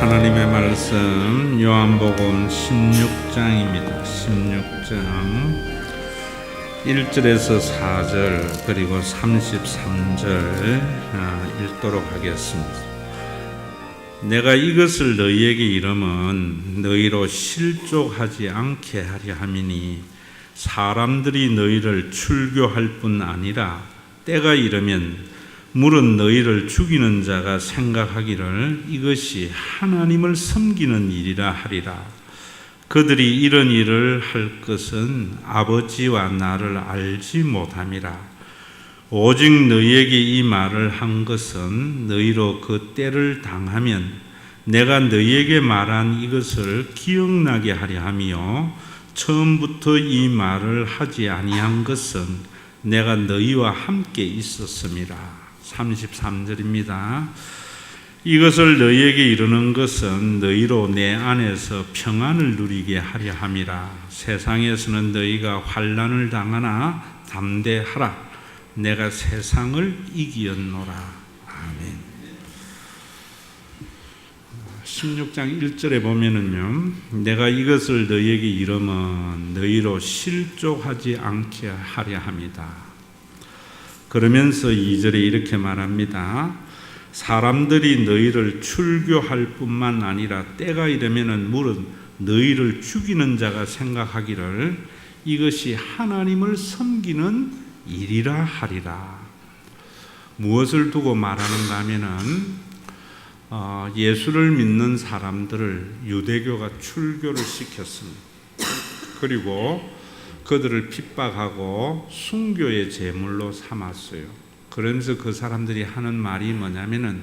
하나님의 말씀 요한복음 16장입니다. 16장 1절에서 4절 그리고 33절 읽도록 하겠습니다. 내가 이것을 너희에게 이름은 너희로 실족하지 않게 하려 함이니 사람들이 너희를 출교할 뿐 아니라 때가 이르면 물은 너희를 죽이는 자가 생각하기를 이것이 하나님을 섬기는 일이라 하리라. 그들이 이런 일을 할 것은 아버지와 나를 알지 못함이라. 오직 너희에게 이 말을 한 것은 너희로 그 때를 당하면 내가 너희에게 말한 이것을 기억나게 하려 함이요 처음부터 이 말을 하지 아니한 것은 내가 너희와 함께 있었음이라. 33절입니다. 이것을 너희에게 이르는 것은 너희로 내 안에서 평안을 누리게 하려 함이라. 세상에서는 너희가 환난을 당하나 담대하라. 내가 세상을 이기었노라. 아멘. 16장 1절에 보면은요, 내가 이것을 너희에게 이르면 너희로 실족하지 않게 하려 함이다. 그러면서 2절에 이렇게 말합니다. 사람들이 너희를 출교할 뿐만 아니라 때가 이르면은 물은 너희를 죽이는 자가 생각하기를 이것이 하나님을 섬기는 일이라 하리라. 무엇을 두고 말하는가 하면은 예수를 믿는 사람들을 유대교가 출교를 시켰습니다. 그리고 그들을 핍박하고 순교의 제물로 삼았어요. 그러면서 그 사람들이 하는 말이 뭐냐면은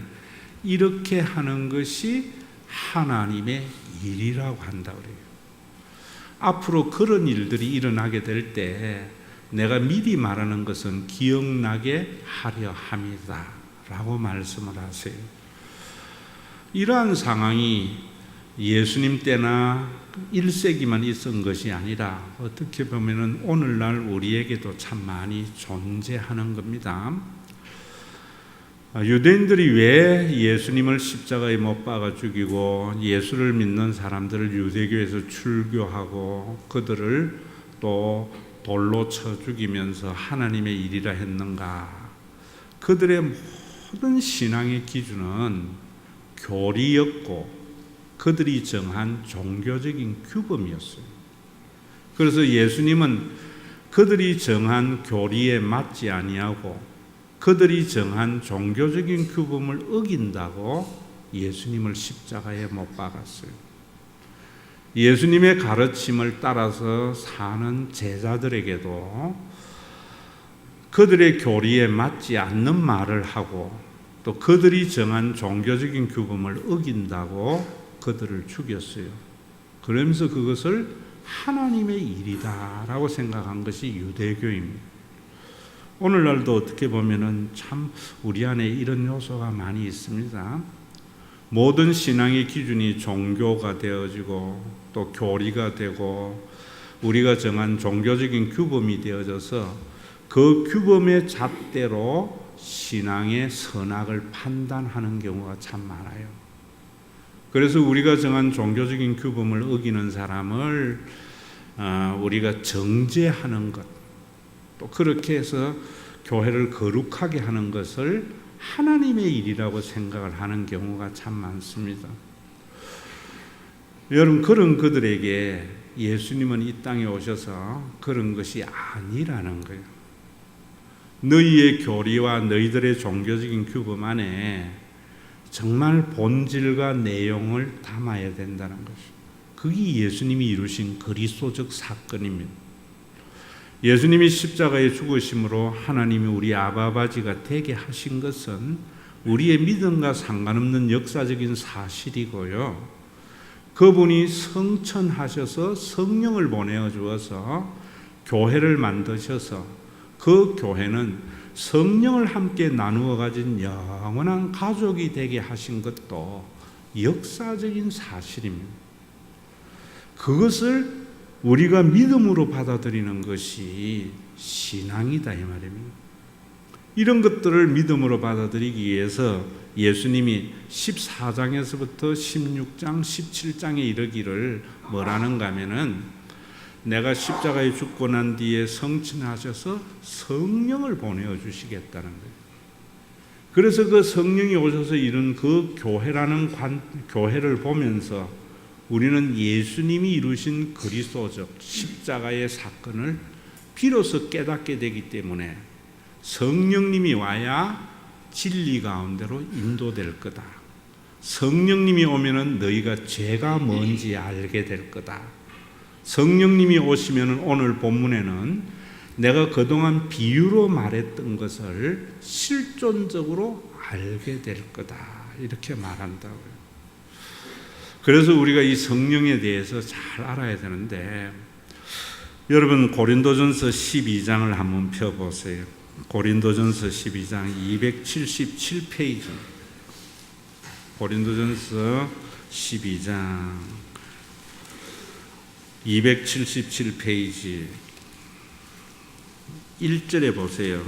이렇게 하는 것이 하나님의 일이라고 한다 그래요. 앞으로 그런 일들이 일어나게 될 때 내가 미리 말하는 것은 기억나게 하려 함이다 라고 말씀을 하세요. 이러한 상황이 예수님 때나 1세기만 있었던 것이 아니라 어떻게 보면 오늘날 우리에게도 참 많이 존재하는 겁니다. 유대인들이 왜 예수님을 십자가에 못 박아 죽이고 예수를 믿는 사람들을 유대교에서 출교하고 그들을 또 돌로 쳐 죽이면서 하나님의 일이라 했는가? 그들의 모든 신앙의 기준은 교리였고 그들이 정한 종교적인 규범이었어요. 그래서 예수님은 그들이 정한 교리에 맞지 아니하고 그들이 정한 종교적인 규범을 어긴다고 예수님을 십자가에 못 박았어요. 예수님의 가르침을 따라서 사는 제자들에게도 그들의 교리에 맞지 않는 말을 하고 또 그들이 정한 종교적인 규범을 어긴다고 그들을 죽였어요. 그러면서 그것을 하나님의 일이다라고 생각한 것이 유대교입니다. 오늘날도 어떻게 보면은 참 우리 안에 이런 요소가 많이 있습니다. 모든 신앙의 기준이 종교가 되어지고 또 교리가 되고 우리가 정한 종교적인 규범이 되어져서 그 규범의 잣대로 신앙의 선악을 판단하는 경우가 참 많아요. 그래서 우리가 정한 종교적인 규범을 어기는 사람을 우리가 정죄하는 것, 또 그렇게 해서 교회를 거룩하게 하는 것을 하나님의 일이라고 생각을 하는 경우가 참 많습니다. 여러분, 그런 그들에게 예수님은 이 땅에 오셔서 그런 것이 아니라는 거예요. 너희의 교리와 너희들의 종교적인 규범 안에 정말 본질과 내용을 담아야 된다는 것이죠. 그게 예수님이 이루신 그리스도적 사건입니다. 예수님이 십자가에 죽으심으로 하나님이 우리 아바바지가 되게 하신 것은 우리의 믿음과 상관없는 역사적인 사실이고요. 그분이 성천하셔서 성령을 보내어 주어서 교회를 만드셔서 그 교회는 성령을 함께 나누어 가진 영원한 가족이 되게 하신 것도 역사적인 사실입니다. 그것을 우리가 믿음으로 받아들이는 것이 신앙이다 이 말입니다. 이런 것들을 믿음으로 받아들이기 위해서 예수님이 14장에서부터 16장, 17장에 이르기를 뭐라는가 하면은 내가 십자가에 죽고 난 뒤에 성취하셔서 성령을 보내어 주시겠다는 거예요. 그래서 그 성령이 오셔서 이룬 그 교회를 보면서 우리는 예수님이 이루신 그리스도적 십자가의 사건을 비로소 깨닫게 되기 때문에 성령님이 와야 진리 가운데로 인도될 거다. 성령님이 오면은 너희가 죄가 뭔지 알게 될 거다. 성령님이 오시면은 오늘 본문에는 내가 그동안 비유로 말했던 것을 실존적으로 알게 될 거다. 이렇게 말한다고요. 그래서 우리가 이 성령에 대해서 잘 알아야 되는데, 여러분 고린도전서 12장을 한번 펴보세요. 고린도전서 12장 277페이지. 고린도전서 12장 277페이지 1절에 보세요.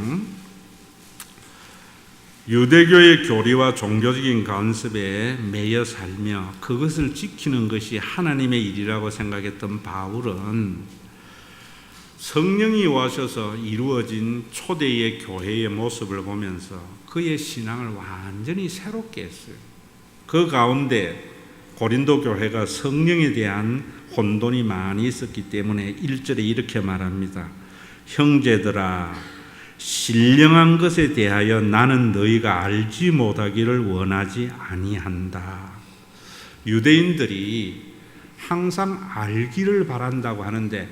유대교의 교리와 종교적인 관습에 매여 살며 그것을 지키는 것이 하나님의 일이라고 생각했던 바울은 성령이 오셔서 이루어진 초대의 교회의 모습을 보면서 그의 신앙을 완전히 새롭게 했어요. 그 가운데 고린도 교회가 성령에 대한 혼돈이 많이 있었기 때문에 1절에 이렇게 말합니다. 형제들아, 신령한 것에 대하여 나는 너희가 알지 못하기를 원하지 아니한다. 유대인들이 항상 알기를 바란다고 하는데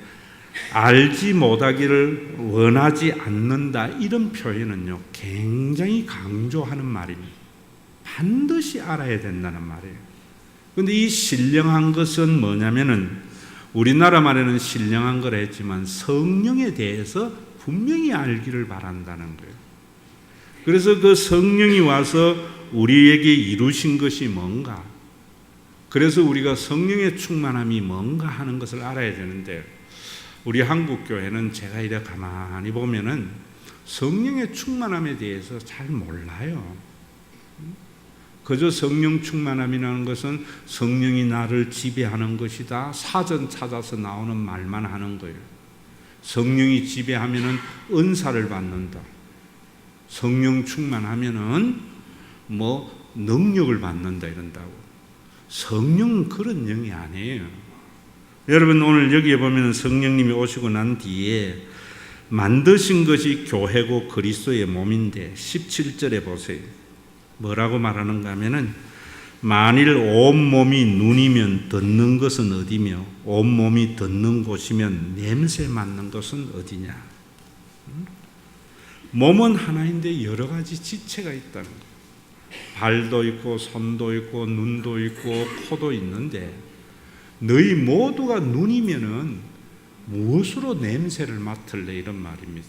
알지 못하기를 원하지 않는다, 이런 표현은요 굉장히 강조하는 말입니다. 반드시 알아야 된다는 말이에요. 그런데 이 신령한 것은 뭐냐면은 우리나라 말에는 신령한 걸 했지만 성령에 대해서 분명히 알기를 바란다는 거예요. 그래서 그 성령이 와서 우리에게 이루신 것이 뭔가, 그래서 우리가 성령의 충만함이 뭔가 하는 것을 알아야 되는데, 우리 한국교회는 제가 이래 가만히 보면은 성령의 충만함에 대해서 잘 몰라요. 그저 성령 충만함이라는 것은 성령이 나를 지배하는 것이다, 사전 찾아서 나오는 말만 하는 거예요. 성령이 지배하면은 은사를 받는다. 성령 충만하면은 뭐 능력을 받는다 이런다고. 성령은 그런 영이 아니에요. 여러분 오늘 여기에 보면 성령님이 오시고 난 뒤에 만드신 것이 교회고 그리스도의 몸인데 17절에 보세요. 뭐라고 말하는가 하면은 만일 온몸이 눈이면 듣는 것은 어디며 온몸이 듣는 곳이면 냄새 맡는 것은 어디냐. 몸은 하나인데 여러 가지 지체가 있다는 거예요. 발도 있고 손도 있고 눈도 있고 코도 있는데 너희 모두가 눈이면은 무엇으로 냄새를 맡을래, 이런 말입니다.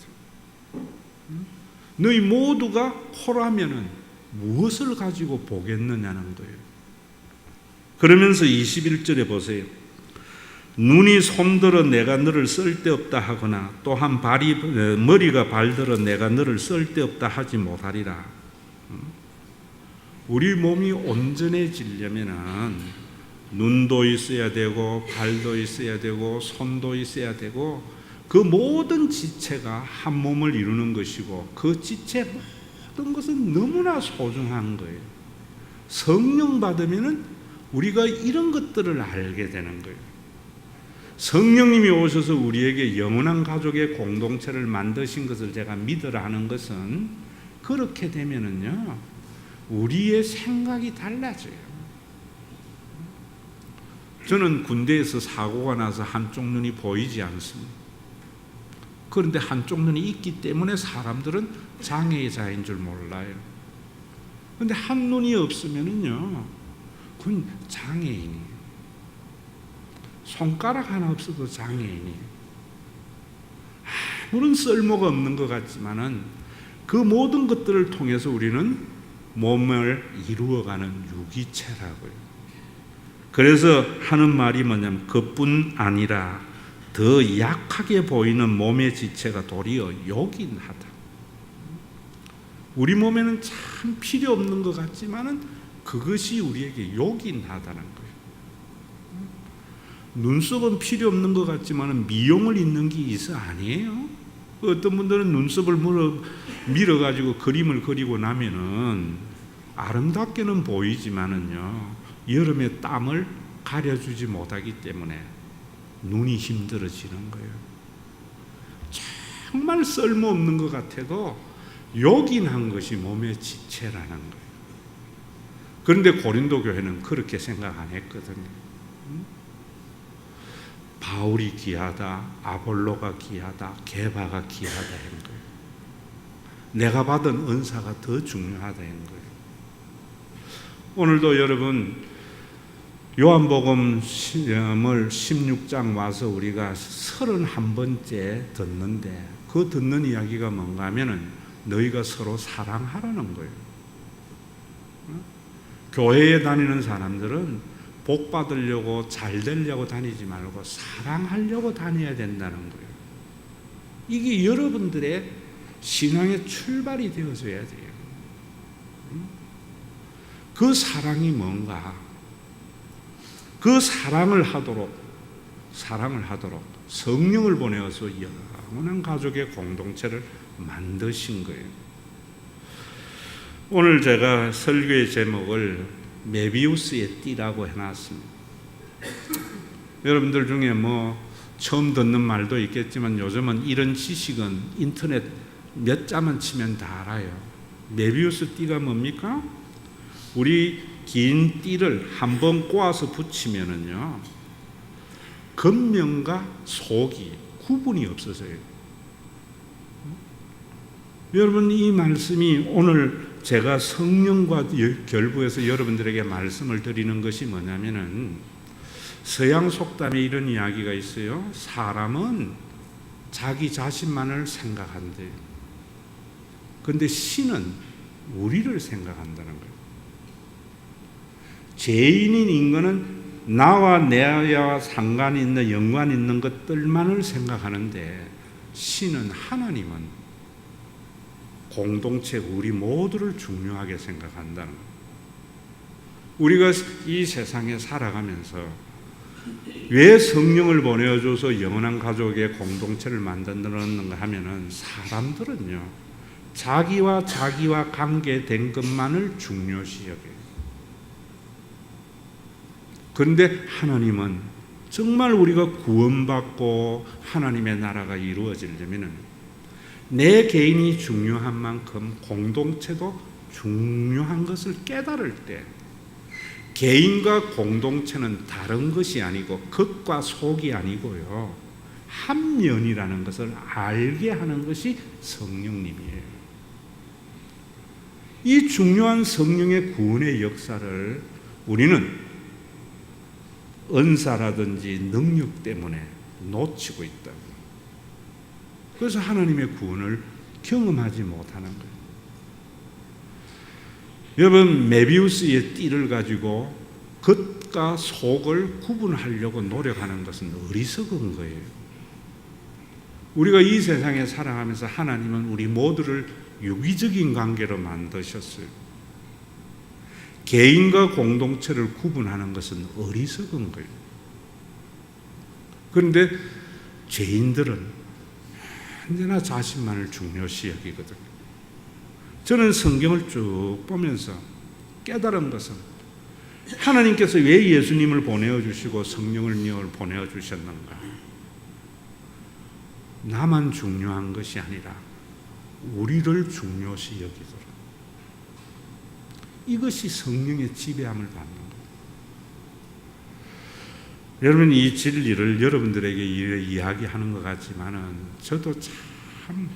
너희 모두가 코라면은 무엇을 가지고 보겠느냐는 거예요. 그러면서 21절에 보세요. 눈이 손들어 내가 너를 쓸데없다 하거나 또한 머리가 발들어 내가 너를 쓸데없다 하지 못하리라. 우리 몸이 온전해지려면은 눈도 있어야 되고 발도 있어야 되고 손도 있어야 되고 그 모든 지체가 한 몸을 이루는 것이고 그 지체 모든 것은 너무나 소중한 거예요. 성령 받으면은 우리가 이런 것들을 알게 되는 거예요. 성령님이 오셔서 우리에게 영원한 가족의 공동체를 만드신 것을 제가 믿으라 하는 것은 그렇게 되면은요 우리의 생각이 달라져요. 저는 군대에서 사고가 나서 한쪽 눈이 보이지 않습니다. 그런데 한쪽 눈이 있기 때문에 사람들은 장애자인 줄 몰라요. 그런데 한 눈이 없으면은요 그건 장애인이에요. 손가락 하나 없어도 장애인이에요. 아무런 쓸모가 없는 것 같지만은 그 모든 것들을 통해서 우리는 몸을 이루어가는 유기체라고요. 그래서 하는 말이 뭐냐면 그뿐 아니라 더 약하게 보이는 몸의 지체가 도리어 요긴하다. 우리 몸에는 참 필요 없는 것 같지만은 그것이 우리에게 요긴하다는 거예요. 눈썹은 필요 없는 것 같지만은 미용을 있는 게 있어 아니에요? 어떤 분들은 눈썹을 밀어가지고 그림을 그리고 나면은 아름답게는 보이지만은요, 여름에 땀을 가려주지 못하기 때문에 눈이 힘들어지는 거예요. 정말 쓸모없는 것 같아도 요긴한 것이 몸의 지체라는 거예요. 그런데 고린도 교회는 그렇게 생각 안 했거든요. 바울이 귀하다, 아볼로가 귀하다, 게바가 귀하다 한 거예요. 내가 받은 은사가 더 중요하다 한 거예요. 오늘도 여러분 요한복음 시험을 16장 와서 우리가 31번째 듣는데, 그 듣는 이야기가 뭔가 하면은 너희가 서로 사랑하라는 거예요. 교회에 다니는 사람들은 복 받으려고 잘 되려고 다니지 말고 사랑하려고 다녀야 된다는 거예요. 이게 여러분들의 신앙의 출발이 되어져야 돼요. 그 사랑이 뭔가? 그 사랑을 하도록 성령을 보내어서 영원한 가족의 공동체를 만드신 거예요. 오늘 제가 설교의 제목을 메비우스의 띠라고 해놨습니다. 여러분들 중에 처음 듣는 말도 있겠지만 요즘은 이런 지식은 인터넷 몇 자만 치면 다 알아요. 메비우스 띠가 뭡니까? 우리 긴 띠를 한번 꼬아서 붙이면은요, 겉면과 속이 구분이 없어져요. 여러분, 이 말씀이 오늘 제가 성령과 결부해서 여러분들에게 말씀을 드리는 것이 뭐냐면은, 서양 속담에 이런 이야기가 있어요. 사람은 자기 자신만을 생각한대요. 그런데 신은 우리를 생각한다는 거예요. 죄인인 인간은 나와 내와 상관 있는, 연관 있는 것들만을 생각하는데, 신은, 하나님은 공동체 우리 모두를 중요하게 생각한다는 거예요. 우리가 이 세상에 살아가면서 왜 성령을 보내줘서 영원한 가족의 공동체를 만드는가 하면은, 사람들은요, 자기와 관계된 것만을 중요시 여겨요. 그런데 하나님은 정말 우리가 구원받고 하나님의 나라가 이루어지려면 내 개인이 중요한 만큼 공동체도 중요한 것을 깨달을 때, 개인과 공동체는 다른 것이 아니고 겉과 속이 아니고요, 한 면이라는 것을 알게 하는 것이 성령님이에요. 이 중요한 성령의 구원의 역사를 우리는 은사라든지 능력 때문에 놓치고 있다고. 그래서 하나님의 구원을 경험하지 못하는 거예요. 여러분, 메비우스의 띠를 가지고 겉과 속을 구분하려고 노력하는 것은 어리석은 거예요. 우리가 이 세상에 살아가면서 하나님은 우리 모두를 유기적인 관계로 만드셨어요. 개인과 공동체를 구분하는 것은 어리석은 거예요. 그런데 죄인들은 언제나 자신만을 중요시 여기거든요. 저는 성경을 쭉 보면서 깨달은 것은, 하나님께서 왜 예수님을 보내어주시고 성령을 보내어주셨는가? 나만 중요한 것이 아니라 우리를 중요시 여기도록. 이것이 성령의 지배함을 받는 거예요. 여러분, 이 진리를 여러분들에게 이야기하는 것 같지만은 저도 참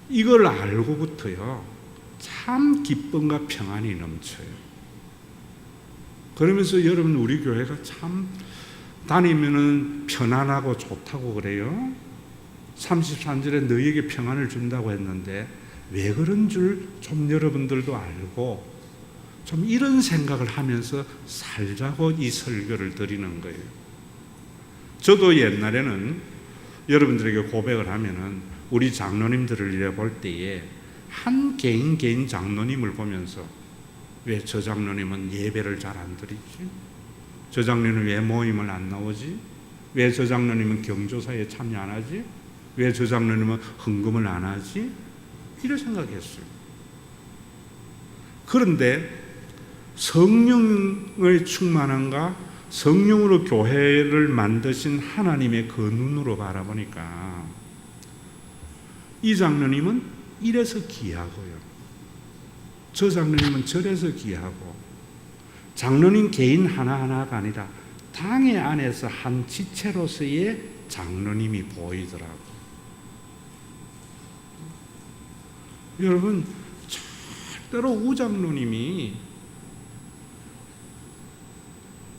이걸 알고부터요, 참 기쁨과 평안이 넘쳐요. 그러면서 여러분, 우리 교회가 참 다니면은 편안하고 좋다고 그래요. 33절에 너희에게 평안을 준다고 했는데 왜 그런 줄 좀 여러분들도 알고 좀 이런 생각을 하면서 살자고 이 설교를 드리는 거예요. 저도 옛날에는 여러분들에게 고백을 하면은 우리 장로님들을 이래 볼 때에 한 개인 장로님을 보면서 왜 저 장로님은 예배를 잘 안 드리지? 저 장로님은 왜 모임을 안 나오지? 왜 저 장로님은 경조사에 참여 안 하지? 왜 저 장로님은 헌금을 안 하지? 이런 생각했어요. 그런데 성령의 충만함과 성령으로 교회를 만드신 하나님의 그 눈으로 바라보니까 이 장로님은 이래서 귀하고요, 저 장로님은 저래서 귀하고, 장로님 개인 하나하나가 아니라 당회 안에서 한 지체로서의 장로님이 보이더라고요. 여러분, 절대로 우장로님이,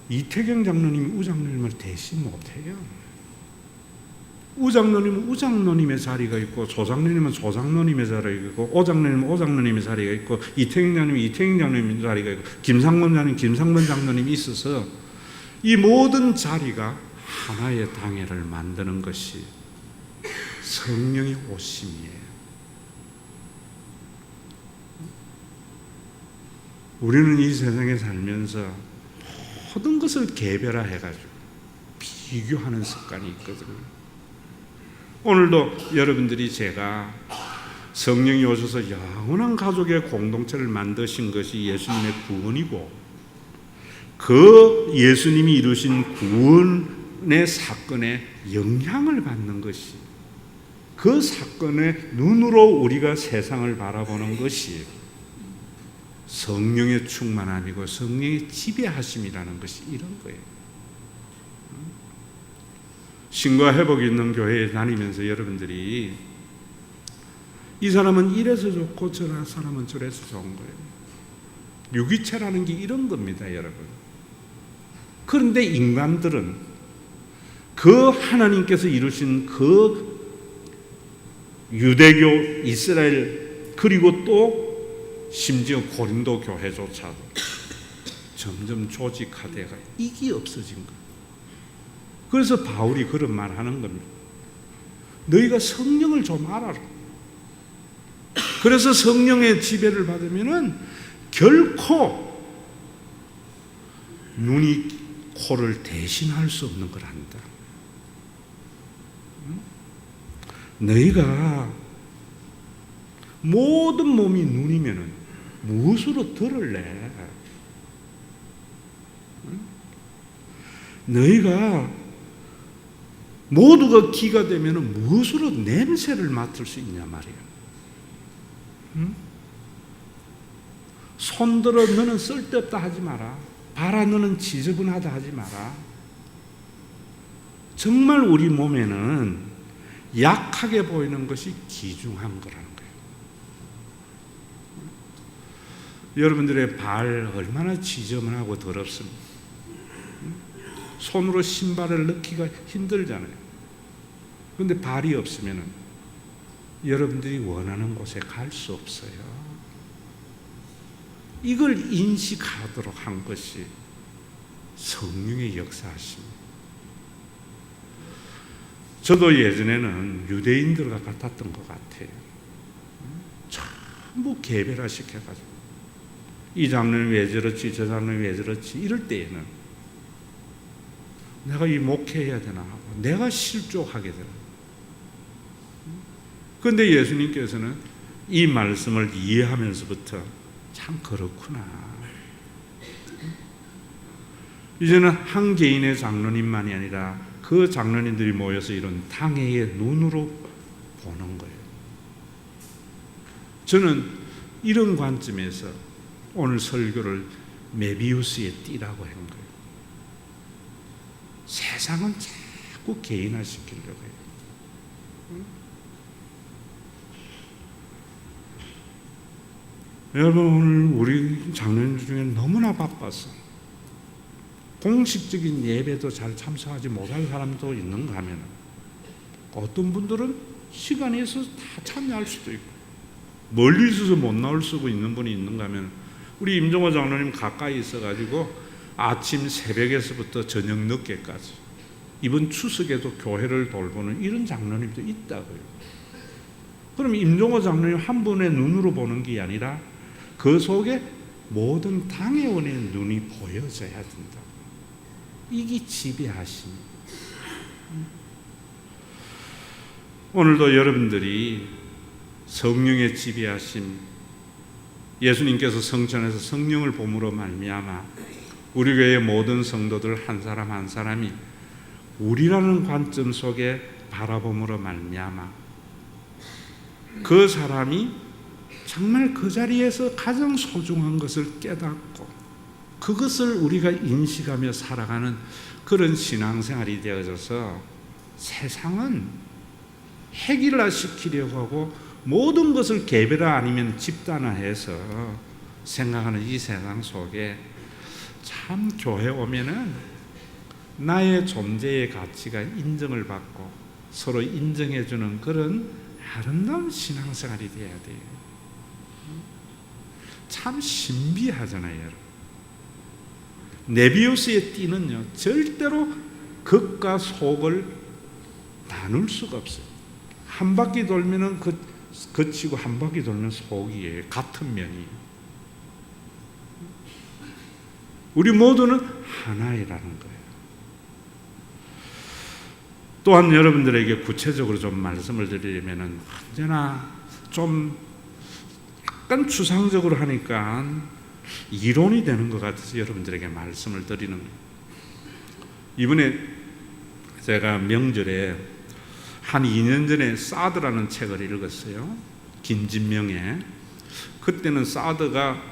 이태경 장로님이 우장로님을 대신 못해요. 우장로님은 우장로님의 자리가 있고, 조장로님은 조장로님의 자리가 있고, 오장로님은 오장로님의 자리가 있고, 이태경 장로님은 이태경 장로님의 자리가 있고, 김상범 장로님 김상범 장로님이 있어서 이 모든 자리가 하나의 당회를 만드는 것이 성령의 오심이에요. 우리는 이 세상에 살면서 모든 것을 개별화해가지고 비교하는 습관이 있거든요. 오늘도 여러분들이 제가 성령이 오셔서 영원한 가족의 공동체를 만드신 것이 예수님의 구원이고, 그 예수님이 이루신 구원의 사건에 영향을 받는 것이, 그 사건의 눈으로 우리가 세상을 바라보는 것이 성령의 충만함이고 성령의 지배하심이라는 것이 이런 거예요. 신과 회복이 있는 교회에 다니면서 여러분들이 이 사람은 이래서 좋고 저 사람은 저래서 좋은 거예요. 유기체라는 게 이런 겁니다, 여러분. 그런데 인간들은 그 하나님께서 이루신 그 유대교, 이스라엘, 그리고 또 심지어 고린도 교회조차도 점점 조직화되가 이게 없어진 거예요. 그래서 바울이 그런 말 하는 겁니다. 너희가 성령을 좀 알아라. 그래서 성령의 지배를 받으면은 결코 눈이 코를 대신할 수 없는 걸 안다. 너희가 모든 몸이 눈이면은 무엇으로 들을래? 너희가 모두가 귀가 되면은 무엇으로 냄새를 맡을 수 있냐 말이야. 손들어 너는 쓸데없다 하지 마라. 봐라 너는 지저분하다 하지 마라. 정말 우리 몸에는 약하게 보이는 것이 귀중한 거라는 거예요. 여러분들의 발 얼마나 지저분하고 더럽습니까? 손으로 신발을 넣기가 힘들잖아요. 그런데 발이 없으면 여러분들이 원하는 곳에 갈 수 없어요. 이걸 인식하도록 한 것이 성령의 역사하십니다. 저도 예전에는 유대인들과 같았던 것 같아요. 전부 개별화시켜가지고 이 장로는 왜 저렇지, 저 장로는 왜 저렇지, 이럴 때에는 내가 이 목회해야 되나 하고 내가 실족하게 되나. 그런데 예수님께서는 이 말씀을 이해하면서부터 참 그렇구나. 이제는 한 개인의 장로님만이 아니라 그 장로님들이 모여서 이런 당회의 눈으로 보는 거예요. 저는 이런 관점에서 오늘 설교를 메비우스의 띠라고 한 거예요. 세상은 자꾸 개인화시키려고 해요. 여러분, 오늘 우리 장로님 중에 너무나 바빠서 공식적인 예배도 잘 참석하지 못할 사람도 있는가 하면, 어떤 분들은 시간이 있어서 다 참여할 수도 있고 멀리 있어서 못 나올 수도 있는 분이 있는가 하면, 우리 임종호 장로님 가까이 있어가지고 아침 새벽에서부터 저녁 늦게까지 이번 추석에도 교회를 돌보는 이런 장로님도 있다고요. 그럼 임종호 장로님 한 분의 눈으로 보는 게 아니라 그 속에 모든 당회원의 눈이 보여져야 된다. 이게 지배하심. 오늘도 여러분들이 성령의 지배하심, 예수님께서 성천에서 성령을 봄으로 말미암아 우리 교회의 모든 성도들 한 사람 한 사람이 우리라는 관점 속에 바라봄으로 말미암아 그 사람이 정말 그 자리에서 가장 소중한 것을 깨닫고 그것을 우리가 인식하며 살아가는 그런 신앙생활이 되어져서 세상은 획일화시키려고 하고 모든 것을 개별화 아니면 집단화해서 생각하는 이 세상 속에 참 교회 오면은 나의 존재의 가치가 인정을 받고 서로 인정해주는 그런 아름다운 신앙생활이 돼야 돼요. 참 신비하잖아요, 여러분. 네비우스의 띠는요, 절대로 극과 속을 나눌 수가 없어요. 한 바퀴 돌면은 겉이고 한 바퀴 돌면 속이에요. 같은 면이에요. 우리 모두는 하나이라는 거예요. 또한 여러분들에게 구체적으로 좀 말씀을 드리려면은 언제나 좀 약간 추상적으로 하니까 이론이 되는 것 같아서 여러분들에게 말씀을 드리는 거예요. 이번에 제가 명절에 한 2년 전에 사드라는 책을 읽었어요. 김진명의. 그때는 사드가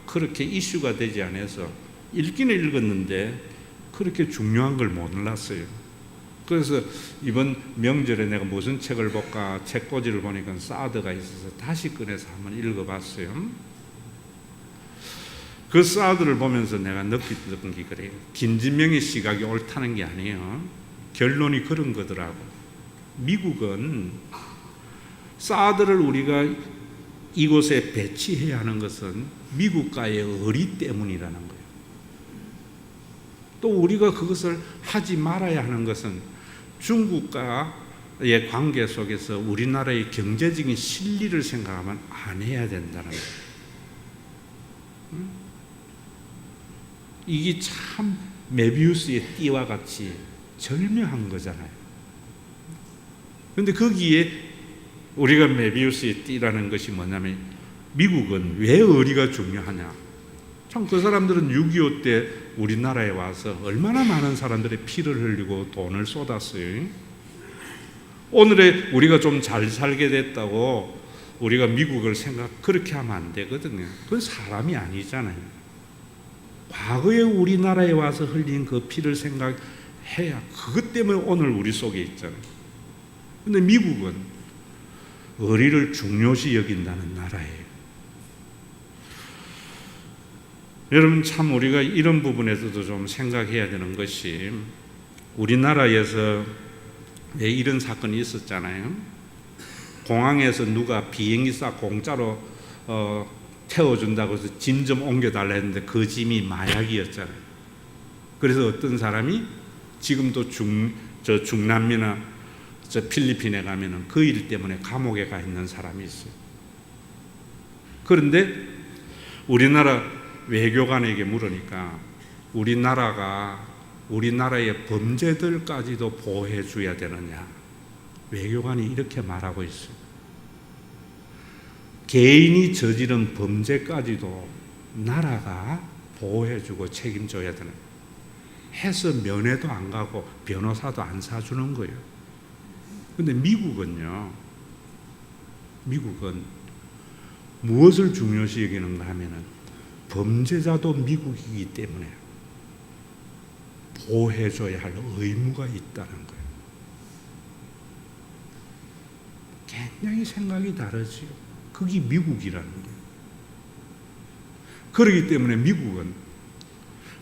그렇게 이슈가 되지 않아서 읽기는 읽었는데 그렇게 중요한 걸 못 몰랐어요. 그래서 이번 명절에 내가 무슨 책을 볼까 책꽂이를 보니까 사드가 있어서 다시 꺼내서 한번 읽어봤어요. 그 사드를 보면서 내가 느꼈던 게 그래요. 김진명의 시각이 옳다는 게 아니에요. 결론이 그런 거더라고. 미국은 사드를 우리가 이곳에 배치해야 하는 것은 미국과의 의리 때문이라는 거예요. 또 우리가 그것을 하지 말아야 하는 것은 중국과의 관계 속에서 우리나라의 경제적인 실리를 생각하면 안 해야 된다는 거예요. 이게 참 메비우스의 띠와 같이 절묘한 거잖아요. 그런데 거기에 우리가 메비우스의 띠라는 것이 뭐냐면 미국은 왜 의리가 중요하냐. 참 그 사람들은 6.25 때 우리나라에 와서 얼마나 많은 사람들의 피를 흘리고 돈을 쏟았어요. 오늘에 우리가 좀 잘 살게 됐다고 우리가 미국을 그렇게 하면 안 되거든요. 그건 사람이 아니잖아요. 과거에 우리나라에 와서 흘린 그 피를 생각해야 그것 때문에 오늘 우리 속에 있잖아요. 근데 미국은 의리를 중요시 여긴다는 나라예요. 여러분 참 우리가 이런 부분에서도 좀 생각해야 되는 것이 우리나라에서 왜 이런 사건이 있었잖아요. 공항에서 누가 비행기사 공짜로 태워준다고 해서 짐 좀 옮겨달라 했는데 그 짐이 마약이었잖아요. 그래서 어떤 사람이 지금도 중남미나 필리핀에 가면은 그 일 때문에 감옥에 가 있는 사람이 있어요. 그런데 우리나라 외교관에게 물으니까 우리나라의 범죄들까지도 보호해 줘야 되느냐. 외교관이 이렇게 말하고 있어요. 개인이 저지른 범죄까지도 나라가 보호해 주고 책임져야 되는 해서 면회도 안 가고 변호사도 안 사주는 거예요. 근데 미국은 무엇을 중요시 여기는가 하면은 범죄자도 미국이기 때문에 보호해줘야 할 의무가 있다는 거예요. 굉장히 생각이 다르지요. 그게 미국이라는 거예요. 그렇기 때문에 미국은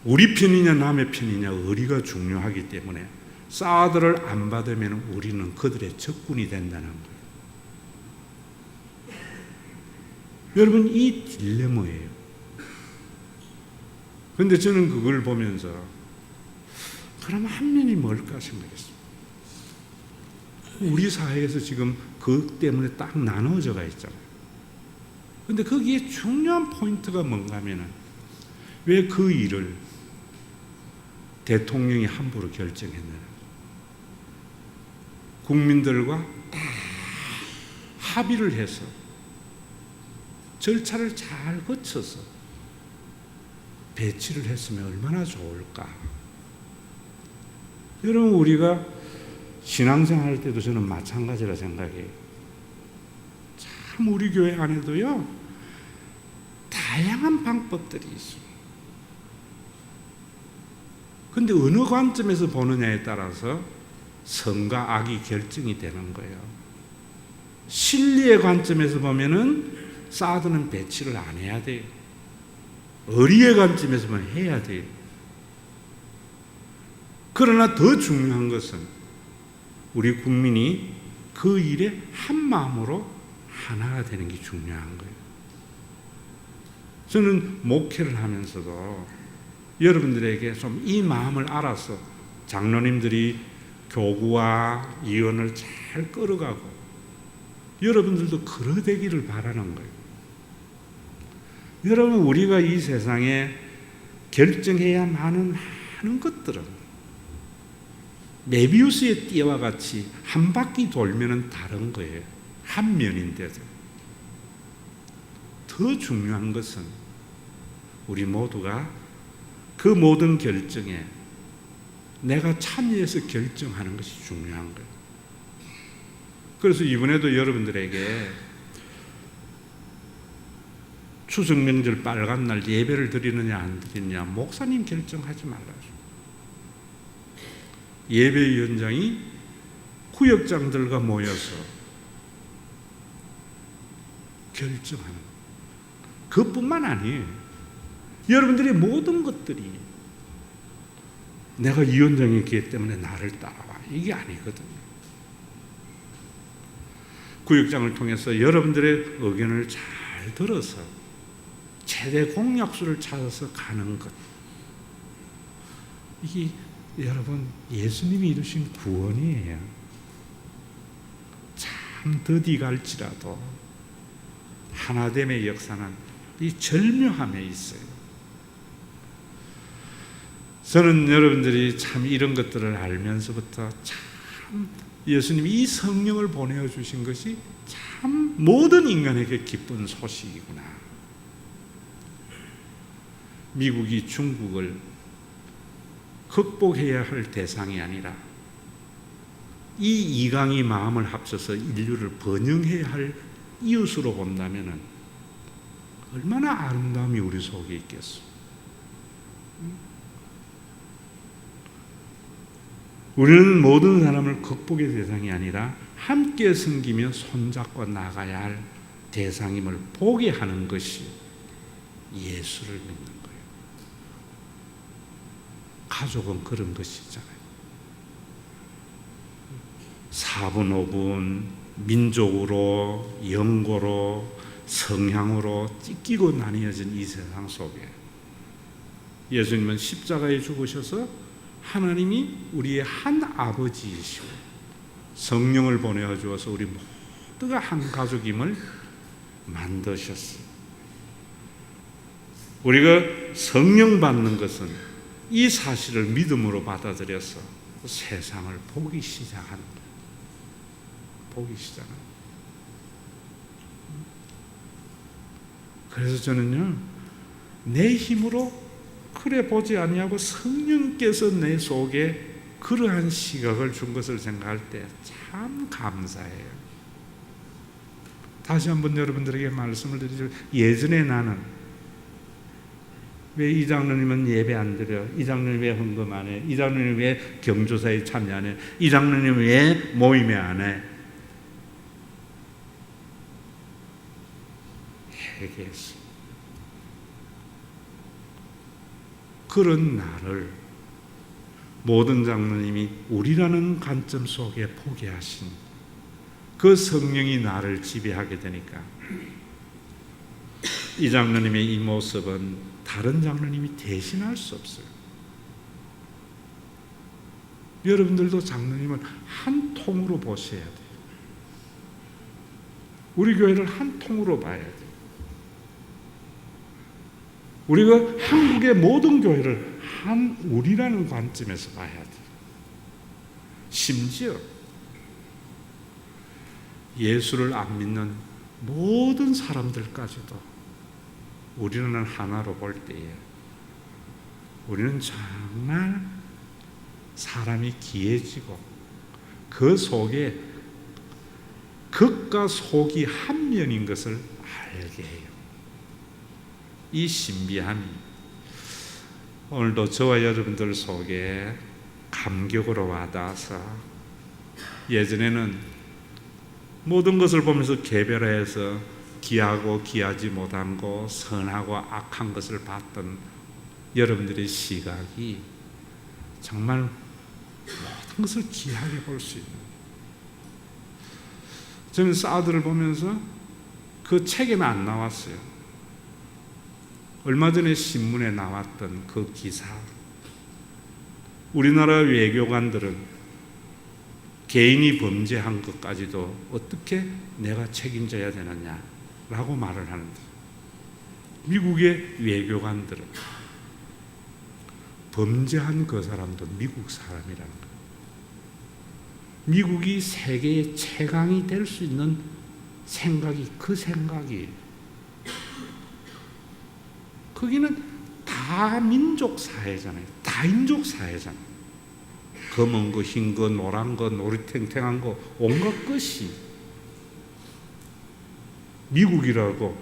우리 편이냐 남의 편이냐 의리가 중요하기 때문에 사드를 안 받으면 우리는 그들의 적군이 된다는 거예요. 여러분 이 딜레마예요. 그런데 저는 그걸 보면서 그럼 한 면이 뭘까 생각했습니다. 우리 사회에서 지금 그 그 때문에 딱 나눠져가 있잖아요. 근데 거기에 중요한 포인트가 뭔가 하면은 왜 그 일을 대통령이 함부로 결정했느냐. 국민들과 다 합의를 해서 절차를 잘 거쳐서 배치를 했으면 얼마나 좋을까. 여러분, 우리가 신앙생활 할 때도 저는 마찬가지라 생각해요. 참 우리 교회 안에도요, 다양한 방법들이 있어요. 근데 어느 관점에서 보느냐에 따라서 선과 악이 결정이 되는 거예요. 진리의 관점에서 보면은 사드는 배치를 안 해야 돼요. 의리의 관점에서만 해야 돼요. 그러나 더 중요한 것은 우리 국민이 그 일에 한 마음으로 하나가 되는 게 중요한 거예요. 저는 목회를 하면서도 여러분들에게 좀 이 마음을 알아서 장로님들이 교구와 이언을 잘 끌어가고 여러분들도 그러되기를 바라는 거예요. 여러분, 우리가 이 세상에 결정해야 하는 많은 것들은 메비우스의 띠와 같이 한 바퀴 돌면은 다른 거예요. 한 면인데도. 더 중요한 것은 우리 모두가 그 모든 결정에 내가 참여해서 결정하는 것이 중요한 거예요. 그래서 이번에도 여러분들에게 추석 명절 빨간 날 예배를 드리느냐 안 드리느냐 목사님 결정하지 말라죠. 예배위원장이 구역장들과 모여서 결정하는 그것뿐만 아니에요. 여러분들의 모든 것들이 내가 위원장이기 때문에 나를 따라와 이게 아니거든요. 구역장을 통해서 여러분들의 의견을 잘 들어서 최대 공약수를 찾아서 가는 것, 이게 여러분 예수님이 이루신 구원이에요. 참 더디 갈지라도 하나됨의 역사는 이 절묘함에 있어요. 저는 여러분들이 참 이런 것들을 알면서부터 참 예수님이 이 성령을 보내주신 것이 참 모든 인간에게 기쁜 소식이구나. 미국이 중국을 극복해야 할 대상이 아니라 이 이강이 마음을 합쳐서 인류를 번영해야 할 이웃으로 본다면 얼마나 아름다움이 우리 속에 있겠어. 우리는 모든 사람을 극복의 대상이 아니라 함께 섬기며 손잡고 나가야 할 대상임을 보게 하는 것이 예수를 믿는 거예요. 가족은 그런 것이잖아요. 4분, 5분 민족으로, 영고로, 성향으로 찢기고 나뉘어진 이 세상 속에 예수님은 십자가에 죽으셔서 하나님이 우리의 한 아버지이시고 성령을 보내어 주어서 우리 모두가 한 가족임을 만드셨어요. 우리가 성령 받는 것은 이 사실을 믿음으로 받아들여서 세상을 보기 시작하는 거예요. 보기 시작하는 거예요. 그래서 저는요, 내 힘으로 그래 보지 아니하고 성령께서 내 속에 그러한 시각을 준 것을 생각할 때 참 감사해요. 다시 한번 여러분들에게 말씀을 드리죠. 예전에 나는 왜 이 장로님은 예배 안 드려? 이 장로님 왜 헌금 안 해? 이 장로님 왜 경조사에 참여 안 해? 이 장로님 왜 모임에 안 해? 회개했어. 그런 나를 모든 장로님이 우리라는 관점 속에 포기하신 그 성령이 나를 지배하게 되니까 이 장로님의 이 모습은 다른 장로님이 대신할 수 없어요. 여러분들도 장로님을 한 통으로 보셔야 돼요. 우리 교회를 한 통으로 봐야 돼. 우리가 한국의 모든 교회를 한 우리라는 관점에서 봐야 돼. 심지어 예수를 안 믿는 모든 사람들까지도 우리는 하나로 볼 때에 우리는 정말 사람이 기해지고 그 속에 겉과 속이 한 면인 것을 알게 해요. 이 신비함이 오늘도 저와 여러분들 속에 감격으로 와닿아서 예전에는 모든 것을 보면서 개별해서 기하고 기하지 못한 것, 선하고 악한 것을 봤던 여러분들의 시각이 정말 모든 것을 귀하게 볼 수 있는, 저는 사드를 보면서 그 책에는 안 나왔어요. 얼마 전에 신문에 나왔던 그 기사, 우리나라 외교관들은 개인이 범죄한 것까지도 어떻게 내가 책임져야 되느냐라고 말을 하는데, 미국의 외교관들은 범죄한 그 사람도 미국 사람이라는 거예요. 미국이 세계의 최강이 될 수 있는 생각이 그 생각이, 거기는 다민족 사회잖아요. 다인족 사회잖아요. 검은 거, 흰 거, 노란 거, 노릇탱탱한 거, 온갖 것이 미국이라고는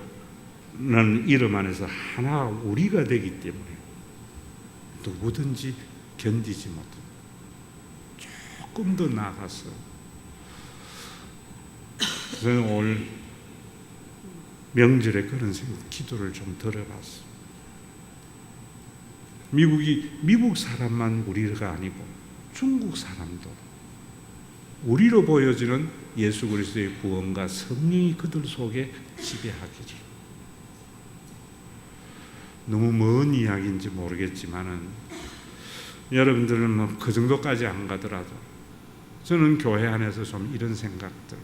이름 안에서 하나 우리가 되기 때문에 누구든지 견디지 못해. 조금 더 나아가서 저는 오늘 명절에 그런 기도를 좀 들어봤어요. 미국이 미국 사람만 우리가 아니고 중국 사람도 우리로 보여지는 예수 그리스도의 구원과 성령이 그들 속에 지배하기를. 너무 먼 이야기인지 모르겠지만은 여러분들은 뭐 그 정도까지 안 가더라도 저는 교회 안에서 좀 이런 생각들,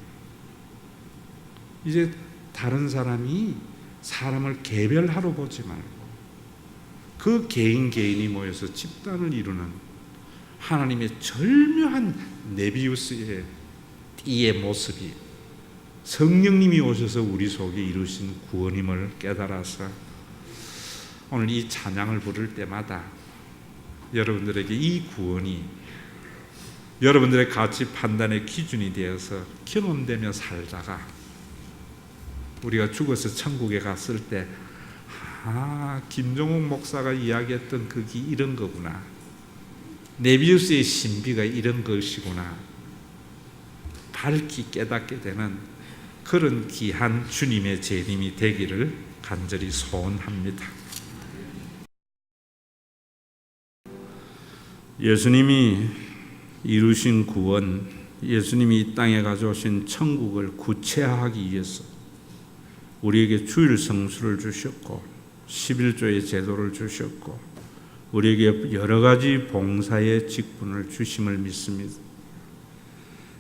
이제 다른 사람이 사람을 개별하러 보지 말고 그 개인이 모여서 집단을 이루는 하나님의 절묘한 네비우스의 띠의 모습이 성령님이 오셔서 우리 속에 이루신 구원임을 깨달아서 오늘 이 찬양을 부를 때마다 여러분들에게 이 구원이 여러분들의 가치 판단의 기준이 되어서 경험되며 살다가 우리가 죽어서 천국에 갔을 때, 김종옥 목사가 이야기했던 그게 이런 거구나, 네비우스의 신비가 이런 것이구나, 밝히 깨닫게 되는 그런 귀한 주님의 재림이 되기를 간절히 소원합니다. 예수님이 이루신 구원, 예수님이 이 땅에 가져오신 천국을 구체화하기 위해서 우리에게 주일 성수를 주셨고 11조의 제도를 주셨고 우리에게 여러 가지 봉사의 직분을 주심을 믿습니다.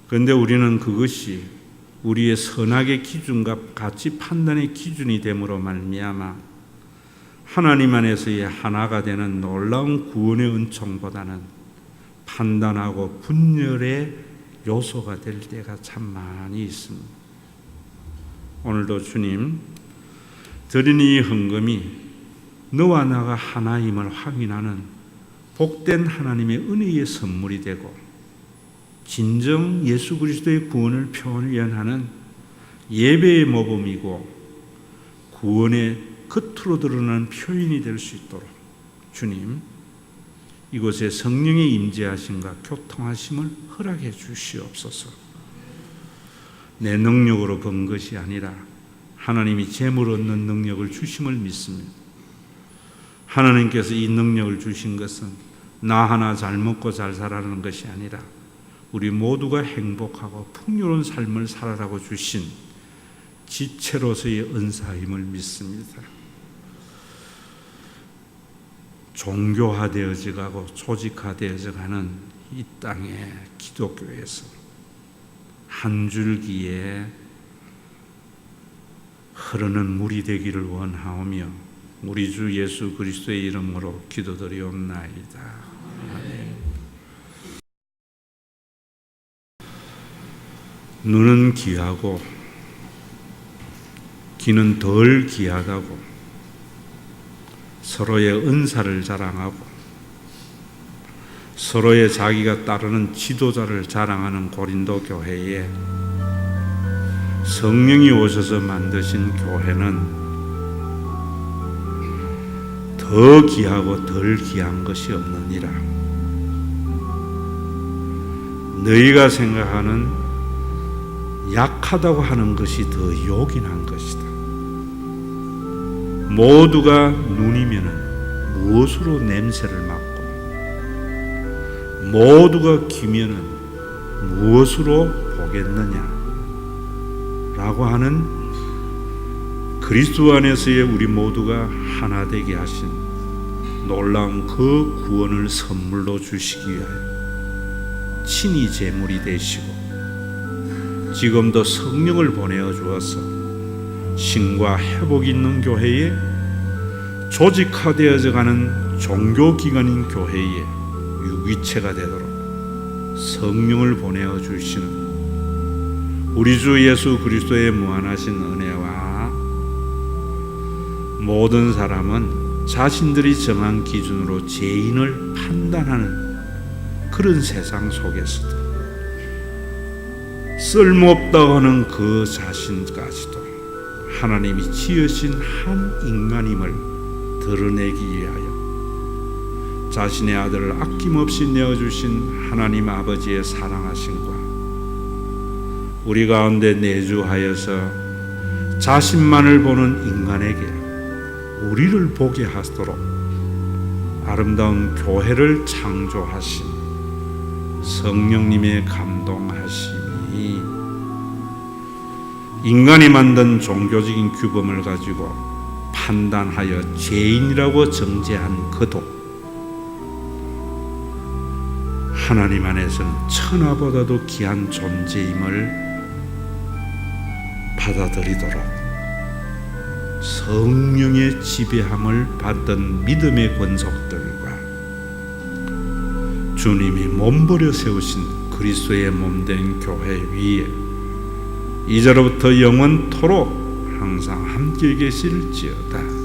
그런데 우리는 그것이 우리의 선악의 기준과 가치 판단의 기준이 됨으로 말미암아 하나님 안에서의 하나가 되는 놀라운 구원의 은총보다는 판단하고 분열의 요소가 될 때가 참 많이 있습니다. 오늘도 주님, 드린 이 헌금이 너와 나가 하나임을 확인하는 복된 하나님의 은혜의 선물이 되고 진정 예수 그리스도의 구원을 표현하는 예배의 모범이고 구원의 겉으로 드러나는 표현이 될 수 있도록 주님, 이곳에 성령의 임재하심과 교통하심을 허락해 주시옵소서. 내 능력으로 번 것이 아니라 하나님이 재물 얻는 능력을 주심을 믿습니다. 하나님께서 이 능력을 주신 것은 나 하나 잘 먹고 잘 살아라는 것이 아니라 우리 모두가 행복하고 풍요로운 삶을 살아라고 주신 지체로서의 은사임을 믿습니다. 종교화되어져 가고 조직화되어져 가는 이 땅의 기독교에서 한 줄기의 흐르는 물이 되기를 원하오며 우리 주 예수 그리스도의 이름으로 기도드리옵나이다. 아멘. 눈은 귀하고 귀는 덜 귀하다고 서로의 은사를 자랑하고 서로의 자기가 따르는 지도자를 자랑하는 고린도 교회에 성령이 오셔서 만드신 교회는 더 귀하고 덜 귀한 것이 없느니라. 너희가 생각하는 약하다고 하는 것이 더 요긴한 것이다. 모두가 눈이면은 무엇으로 냄새를 맡고 모두가 귀면은 무엇으로 보겠느냐 라고 하는 그리스도 안에서의 우리 모두가 하나 되게 하신 놀라운 그 구원을 선물로 주시기 위하여 친히 제물이 되시고 지금도 성령을 보내어 주어서 신과 회복이 있는 교회에 조직화되어져 가는 종교기관인 교회의 유기체가 되도록 성령을 보내어 주시는 우리 주 예수 그리스도의 무한하신 은혜와 모든 사람은 자신들이 정한 기준으로 죄인을 판단하는 그런 세상 속에서도 쓸모없다고 하는 그 자신까지도 하나님이 지으신 한 인간임을 드러내기 위하여 자신의 아들을 아낌없이 내어주신 하나님 아버지의 사랑하심과 우리 가운데 내주하여서 자신만을 보는 인간에게 우리를 보게 하도록 아름다운 교회를 창조하신 성령님의 감동하심이 인간이 만든 종교적인 규범을 가지고 판단하여 죄인이라고 정죄한 그도 하나님 안에서는 천하보다도 귀한 존재임을 받아들이도록 성령의 지배함을 받던 믿음의 권속들과 주님이 몸버려 세우신 그리스도의 몸된 교회 위에 이제로부터 영원토록 항상 함께 계실지어다.